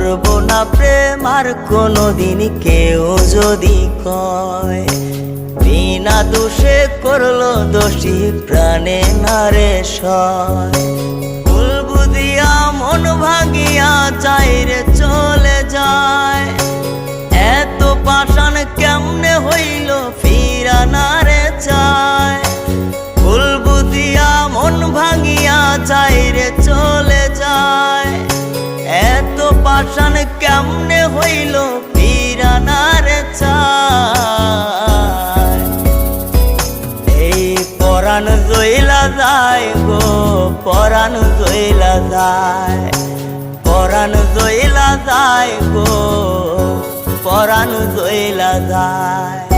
করব না প্রেম আর কোনোদিন কেউ যদি কয়, বিনা দোষে করলো দোষী প্রাণে নারে সয়। ভুল বুঝিয়া মন ভাঙিয়া যায় রে চলে যায়, এত পাষাণ কেমনে হইল ফিরা না রে চায়। ভুল বুঝিয়া মন ভাঙিয়া যায় রে চলে যায়, এত পাষাণ কেমনে হইল ফিরা না রে চায়। এই পরাণ জইলা যায় গো, পরাণ জইলা যায়, পরাণ জইলা যায় গো, পরাণ জইলা যায়।